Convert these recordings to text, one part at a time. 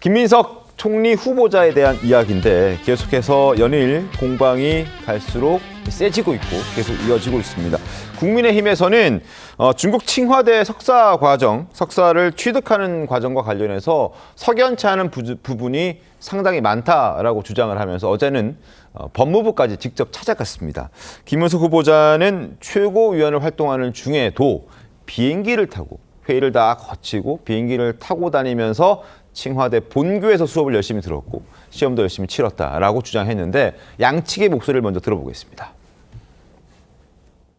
김민석 총리 후보자에 대한 이야기인데 계속해서 연일 공방이 갈수록 세지고 있고 계속 이어지고 있습니다. 국민의힘에서는 중국 칭화대 석사를 취득하는 과정과 관련해서 석연치 않은 부분이 상당히 많다라고 주장을 하면서 어제는 법무부까지 직접 찾아갔습니다. 김문수 후보자는 최고위원을 활동하는 중에도 비행기를 타고 회의를 다 거치고 비행기를 타고 다니면서 칭화대 본교에서 수업을 열심히 들었고 시험도 열심히 치렀다라고 주장했는데 양측의 목소리를 먼저 들어보겠습니다.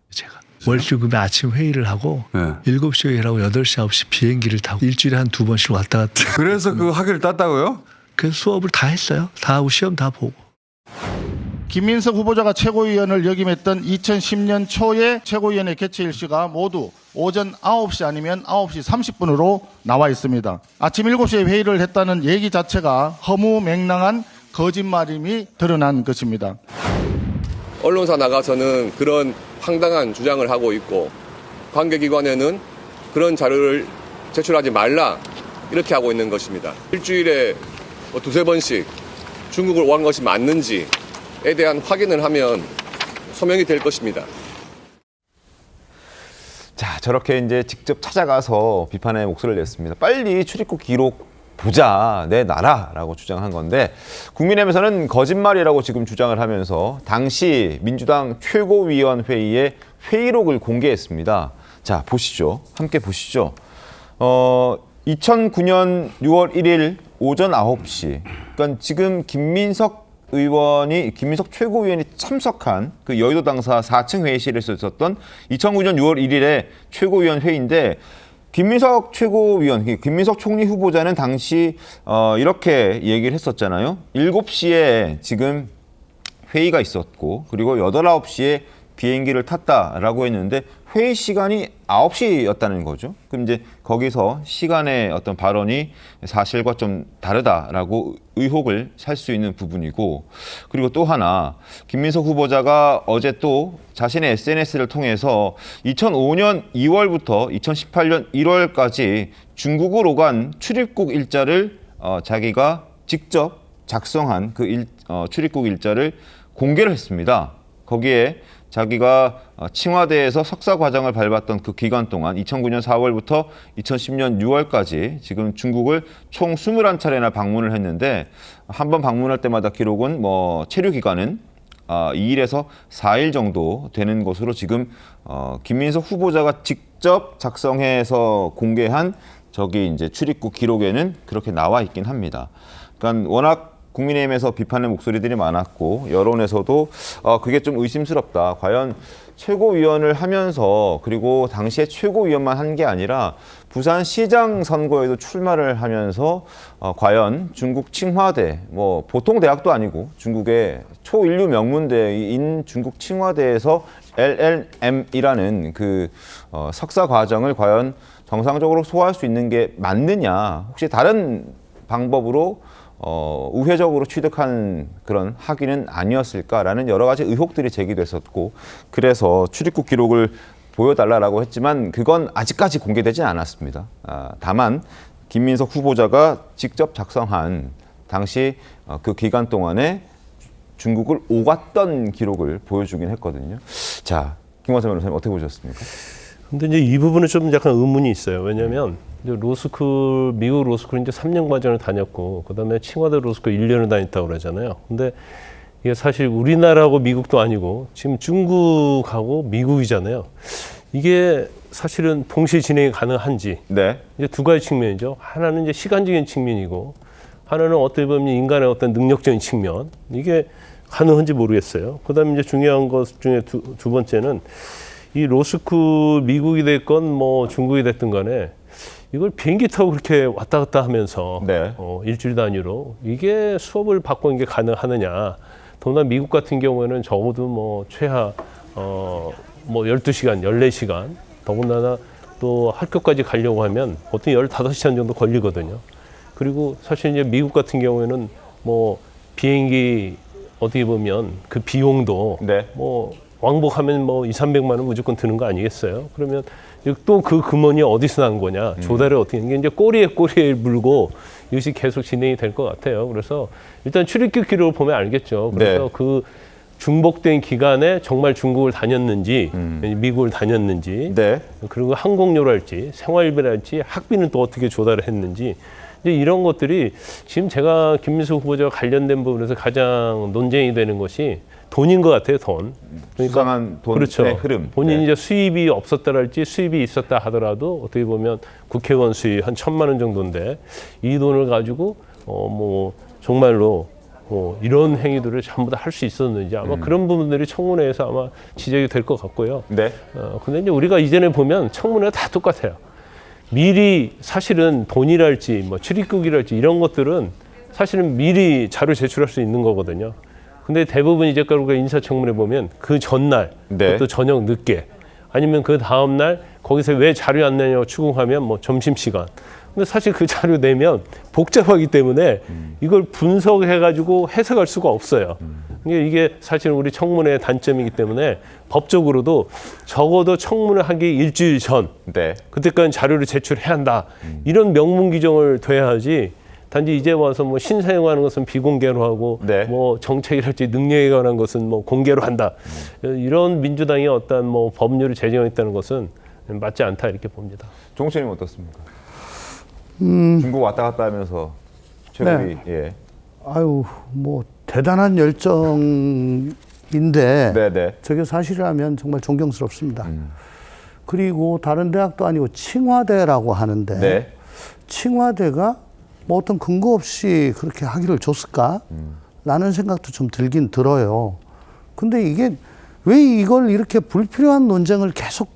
제가 월주금에 아침 회의를 하고 7시 회의를 하고 8시, 9시 비행기를 타고 일주일에 한 2번씩 왔다 갔다. 그래서 그 학위를 땄다고요? 그래서 수업을 다 했어요. 다 하고 시험 다 보고. 김민석 후보자가 최고위원을 역임했던 2010년 초에 최고위원회 개최 일시가 모두 오전 9시 아니면 9시 30분으로 나와 있습니다. 아침 7시에 회의를 했다는 얘기 자체가 허무맹랑한 거짓말임이 드러난 것입니다. 언론사 나가서는 그런 황당한 주장을 하고 있고 관계기관에는 그런 자료를 제출하지 말라 이렇게 하고 있는 것입니다. 일주일에 두세 번씩 중국을 오간 것이 맞는지에 대한 확인을 하면 소명이 될 것입니다. 자, 저렇게 이제 직접 찾아가서 비판의 목소리를 냈습니다. 빨리 출입국 기록 보자, 내놔라라고 주장한 건데 국민의힘에서는 거짓말이라고 지금 주장을 하면서 당시 민주당 최고위원회의의 회의록을 공개했습니다. 자, 보시죠. 함께 보시죠. 2009년 6월 1일 오전 9시. 그러니까 지금 김민석 최고위원이 참석한 그 여의도 당사 4층 회의실에서 있었던 2009년 6월 1일에 최고위원 회의인데 김민석 총리 후보자는 당시 이렇게 얘기를 했었잖아요. 7시에 지금 회의가 있었고 그리고 8, 9시에 비행기를 탔다라고 했는데 회의 시간이 9시였다는 거죠. 그럼 이제 거기서 시간의 어떤 발언이 사실과 좀 다르다라고 의혹을 살 수 있는 부분이고 그리고 또 하나 김민석 후보자가 어제 또 자신의 SNS를 통해서 2005년 2월부터 2018년 1월까지 중국으로 간 출입국 일자를 자기가 직접 작성한 그 출입국 일자를 공개를 했습니다. 거기에 자기가 칭화대에서 석사 과정을 밟았던 그 기간 동안 2009년 4월부터 2010년 6월까지 지금 중국을 총 21차례나 방문을 했는데 한 번 방문할 때마다 기록은 체류 기간은 2일에서 4일 정도 되는 것으로 지금 김민석 후보자가 직접 작성해서 공개한 저기 이제 출입국 기록에는 그렇게 나와 있긴 합니다. 그러니까 워낙 국민의힘에서 비판의 목소리들이 많았고 여론에서도 그게 좀 의심스럽다. 과연 최고위원을 하면서 그리고 당시에 최고위원만 한 게 아니라 부산시장 선거에도 출마를 하면서 과연 중국 칭화대 보통 대학도 아니고 중국의 초인류 명문대인 중국 칭화대에서 LLM이라는 그 석사 과정을 과연 정상적으로 소화할 수 있는 게 맞느냐. 혹시 다른 방법으로 우회적으로 취득한 그런 학위는 아니었을까라는 여러 가지 의혹들이 제기됐었고 그래서 출입국 기록을 보여달라고 했지만 그건 아직까지 공개되진 않았습니다. 다만 김민석 후보자가 직접 작성한 당시 그 기간 동안에 중국을 오갔던 기록을 보여주긴 했거든요. 자, 김광삼 변호사님 어떻게 보셨습니까? 근데 이제 이 부분은 좀 약간 의문이 있어요. 왜냐하면 로스쿨, 미국 로스쿨 이제 3년 과정을 다녔고, 그 다음에 칭화대 로스쿨 1년을 다녔다고 그러잖아요. 근데 이게 사실 우리나라하고 미국도 아니고, 지금 중국하고 미국이잖아요. 이게 사실은 동시에 진행이 가능한지. 네. 이제 두 가지 측면이죠. 하나는 이제 시간적인 측면이고, 하나는 어떻게 보면 인간의 어떤 능력적인 측면. 이게 가능한지 모르겠어요. 그 다음에 이제 중요한 것 중에 두 번째는 이 로스쿨 미국이 됐건 중국이 됐든 간에 이걸 비행기 타고 그렇게 왔다 갔다 하면서 네. 일주일 단위로 이게 수업을 받고 이게 가능하느냐. 더구나 미국 같은 경우에는 적어도 최하 12시간, 14시간 더군다나 또 학교까지 가려고 하면 보통 15시간 정도 걸리거든요. 그리고 사실 이제 미국 같은 경우에는 비행기 어떻게 보면 그 비용도 네. 왕복하면 2, 300만 원 무조건 드는 거 아니겠어요? 그러면 또 그 금원이 어디서 난 거냐, 조달을 어떻게, 이게 이제 꼬리에 물고 이것이 계속 진행이 될 것 같아요. 그래서 일단 출입국 기록을 보면 알겠죠. 그래서 네. 그 중복된 기간에 정말 중국을 다녔는지, 미국을 다녔는지, 네. 그리고 항공료랄지, 생활비랄지, 학비는 또 어떻게 조달을 했는지, 이제 이런 것들이 지금 제가 김민석 후보자와 관련된 부분에서 가장 논쟁이 되는 것이 돈인 것 같아요, 돈. 수상한 돈의 그렇죠. 흐름. 본인이 네. 이제 수입이 없었다랄지 수입이 있었다 하더라도 어떻게 보면 국회의원 수입 한 1,000만 원 정도인데 이 돈을 가지고 뭐 정말로 이런 행위들을 전부 다 할 수 있었는지 아마 그런 부분들이 청문회에서 아마 지적이 될 것 같고요. 네. 근데 이제 우리가 이전에 보면 청문회가 다 똑같아요. 미리 사실은 돈이랄지 뭐 출입국이랄지 이런 것들은 사실은 미리 자료 제출할 수 있는 거거든요. 근데 대부분 이제 우리가 인사청문회 보면 그 전날, 네. 또 저녁 늦게, 아니면 그 다음 날 거기서 왜 자료 안 내냐고 추궁하면 뭐 점심시간. 근데 사실 그 자료 내면 복잡하기 때문에 이걸 분석해가지고 해석할 수가 없어요. 이게 사실 우리 청문회의 단점이기 때문에 법적으로도 적어도 청문회 하기 일주일 전, 네. 그때까지 자료를 제출해야 한다. 이런 명문 규정을 둬야지. 단지 이제 와서 뭐 신사용하는 것은 비공개로 하고, 네. 뭐 정책이랄지 능력에 관한 것은 뭐 공개로 한다. 이런 민주당의 어떤 뭐 법률을 제정했다는 것은 맞지 않다 이렇게 봅니다. 종철님 어떻습니까? 중국 왔다 갔다 하면서 최고위 네. 예. 아유, 뭐 대단한 열정인데 네네. 저게 사실이라면 정말 존경스럽습니다. 그리고 다른 대학도 아니고 칭화대라고 하는데 네. 칭화대가 뭐 어떤 근거 없이 그렇게 학위를 줬을까? 라는 생각도 좀 들긴 들어요. 근데 이게 왜 이걸 이렇게 불필요한 논쟁을 계속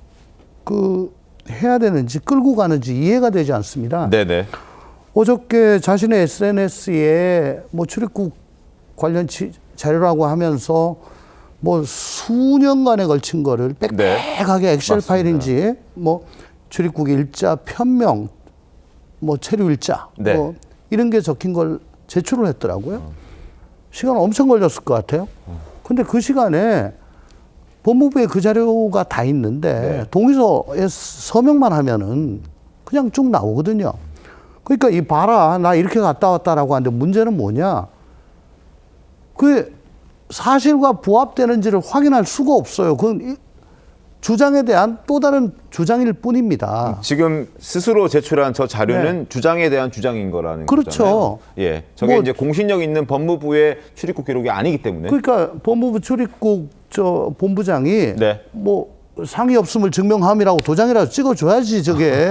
해야 되는지 끌고 가는지 이해가 되지 않습니다. 네네. 어저께 자신의 SNS에 뭐 출입국 관련 자료라고 하면서 뭐 수년간에 걸친 거를 빽빽하게 엑셀 맞습니다. 파일인지 뭐 출입국 일자, 편명, 뭐 체류 일자, 네. 뭐 이런 게 적힌 걸 제출을 했더라고요. 시간 엄청 걸렸을 것 같아요. 근데 그 시간에 법무부에 그 자료가 다 있는데 동의서에 서명만 하면은 그냥 쭉 나오거든요. 그러니까 이 봐라, 나 이렇게 갔다 왔다라고 하는데 문제는 뭐냐? 그 사실과 부합되는지를 확인할 수가 없어요. 그건 주장에 대한 또 다른 주장일 뿐입니다. 지금 스스로 제출한 저 자료는 주장에 대한 주장인 거라는 그렇죠. 거잖아요. 예, 저게 뭐- 이제 공신력 있는 법무부의 출입국 기록이 아니기 때문에. 그러니까 법무부 출입국 본부장이 네. 뭐 상의 없음을 증명함이라고 도장이라도 찍어줘야지 저게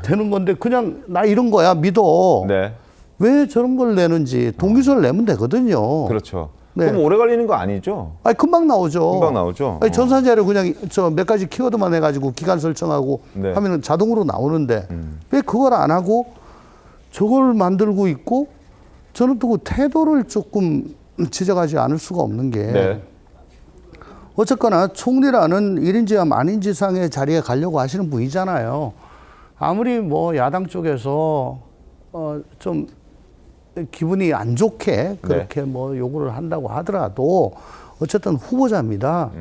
되는 건데 그냥 나 이런 거야 믿어. 네, 왜 저런 걸 내는지 동의서를 내면 되거든요. 그렇죠. 네. 그럼 오래 걸리는 거 아니죠? 아니 금방 나오죠. 금방 나오죠. 아니, 전산 자료 그냥 저 몇 가지 키워드만 해가지고 기간 설정하고 네. 하면은 자동으로 나오는데 왜 그걸 안 하고 저걸 만들고 있고 저는 또 그 태도를 조금 지적하지 않을 수가 없는 게 네. 어쨌거나 총리라는 1인지와 만인지상의 자리에 가려고 하시는 분이잖아요. 아무리 뭐 야당 쪽에서 좀 기분이 안 좋게 그렇게 뭐 요구를 한다고 하더라도 어쨌든 후보자입니다.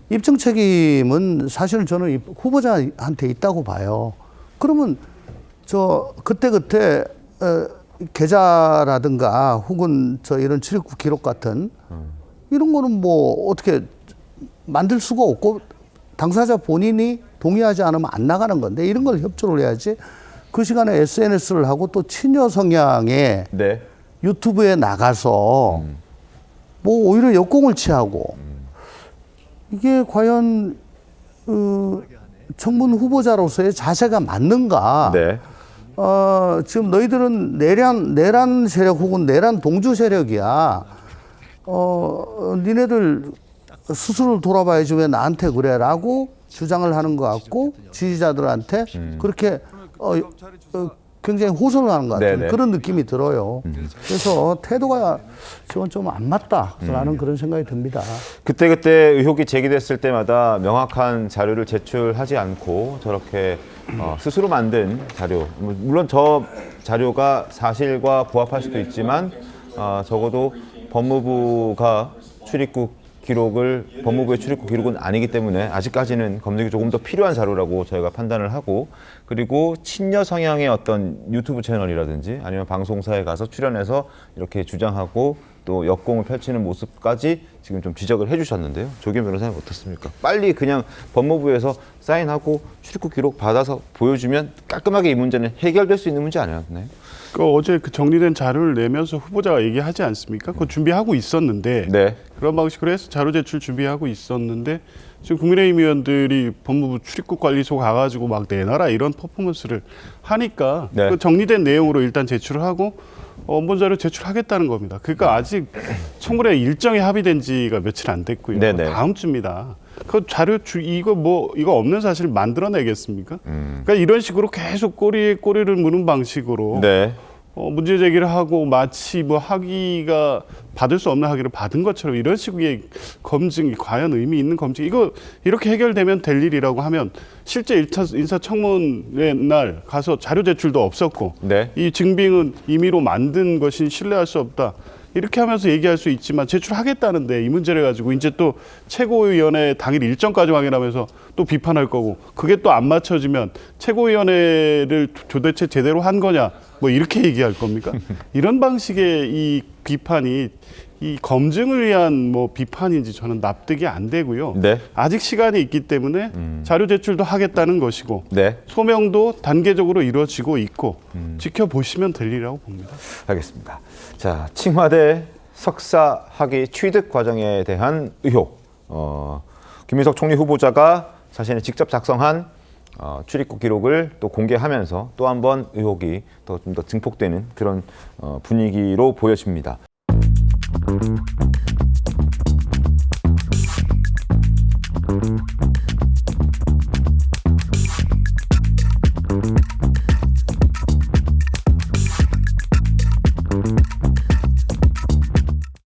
입증 책임은 사실은 저는 후보자한테 있다고 봐요. 그러면 저 그때 계좌라든가 혹은 저 이런 출입국 기록 같은 이런 거는 뭐 어떻게 만들 수가 없고 당사자 본인이 동의하지 않으면 안 나가는 건데 이런 걸 협조를 해야지. 그 시간에 SNS를 하고 또 친여 성향의 네. 유튜브에 나가서 뭐 오히려 역공을 취하고 이게 과연 청문 후보자로서의 자세가 맞는가? 네. 지금 너희들은 내란 세력 혹은 내란 동주 세력이야. 니네들 스스로 돌아봐야지 왜 나한테 그래라고 주장을 하는 것 같고 지지자들한테 그렇게 굉장히 호소를 하는 것 같은 네네. 그런 느낌이 들어요. 그래서 태도가 저건 좀 안 맞다라는 그런 생각이 듭니다. 그때 의혹이 제기됐을 때마다 명확한 자료를 제출하지 않고 저렇게 스스로 만든 자료, 물론 저 자료가 사실과 부합할 수도 있지만 적어도 법무부가 출입국 기록을 법무부의 출입국 기록은 아니기 때문에 아직까지는 검증이 조금 더 필요한 자료라고 저희가 판단을 하고, 그리고 친여 성향의 어떤 유튜브 채널이라든지 아니면 방송사에 가서 출연해서 이렇게 주장하고 또 역공을 펼치는 모습까지 지금 좀 지적을 해주셨는데요. 조기현 변호사님 어떻습니까? 빨리 그냥 법무부에서 사인하고 출입국 기록 받아서 보여주면 깔끔하게 이 문제는 해결될 수 있는 문제 아니었나요? 어제 그 정리된 자료를 내면서 후보자가 얘기하지 않습니까? 그거 준비하고 있었는데 네. 그런 방식으로 해서 자료 제출 준비하고 있었는데 지금 국민의힘 의원들이 법무부 출입국관리소 가가지고 막 내놔라 이런 퍼포먼스를 하니까 네. 그 정리된 내용으로 일단 제출을 하고 원본 자료 제출하겠다는 겁니다. 그러니까 아직 청문회 일정이 합의된 지가 며칠 안 됐고요. 네네. 다음 주입니다. 그 자료 이거 없는 사실을 만들어내겠습니까? 그러니까 이런 식으로 계속 꼬리에 꼬리를 무는 방식으로 네. 문제 제기를 하고 마치 뭐 학위가 받을 수 없는 학위를 받은 것처럼 이런 식의 검증이 과연 의미 있는 검증, 이거 이렇게 해결되면 될 일이라고 하면 실제 1차 인사청문회 날 가서 자료 제출도 없었고 네. 이 증빙은 임의로 만든 것이 신뢰할 수 없다. 이렇게 하면서 얘기할 수 있지만 제출하겠다는데 이 문제를 가지고 이제 또 최고위원회 당일 일정까지 확인하면서 또 비판할 거고, 그게 또 안 맞춰지면 최고위원회를 도대체 제대로 한 거냐 뭐 이렇게 얘기할 겁니까? 이런 방식의 이 비판이 이 검증을 위한 뭐 비판인지 저는 납득이 안 되고요. 네. 아직 시간이 있기 때문에 자료 제출도 하겠다는 것이고 네. 소명도 단계적으로 이루어지고 있고 지켜보시면 될 일이라고 봅니다. 알겠습니다. 자, 청와대 석사 학위 취득 과정에 대한 의혹. 김민석 총리 후보자가 자신이 직접 작성한 출입국 기록을 또 공개하면서 또 한 번 의혹이 좀 더 증폭되는 그런 분위기로 보여집니다.